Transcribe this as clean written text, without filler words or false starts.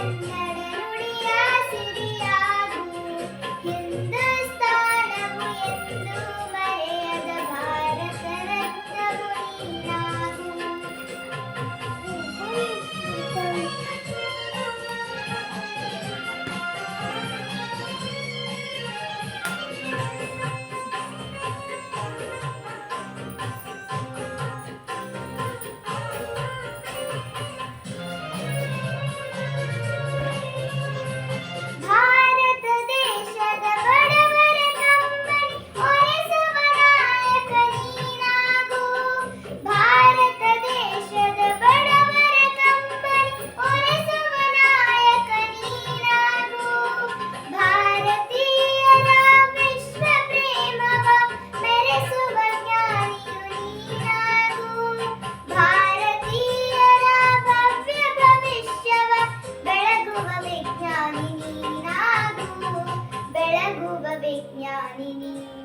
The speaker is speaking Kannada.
ಕನ್ನಡ ನುಡಿಯ ಸಿರಿಯಾಗು ಹಿಂದೂಸ್ತಾನವು ಎಂದು ಮರೆಯದ ಭಾರತ ರತ್ನವು ನೀನಾಗು. ಭಾರತ ದೇಶದ ಬಡವರ ಕಂಬನಿ ಒರೆಸುವ ನಾಯಕ ನೀನಾಗು. ಭಾರತ ದೇಶದ ಬಡವರ ಕಂಬನಿ ಒರೆಸುವ ನಾಯಕ ನೀನಾಗು. ಭಾರತೀಯರ ವಿಶ್ವ ಪ್ರೇಮವ ಮೆರೆಸುವ ಜ್ಞಾನಿಯು ನೀನಾಗು. ಭಾರತೀಯರ ಭವ್ಯ ಭವಿಷ್ಯವ ಬೆಳಗುವ ವಿಜ್ಞಾನಿ ನೀನಾಗು. ಬೆಳಗುವ ವಿಜ್ಞಾನಿ ನೀನಾಗು.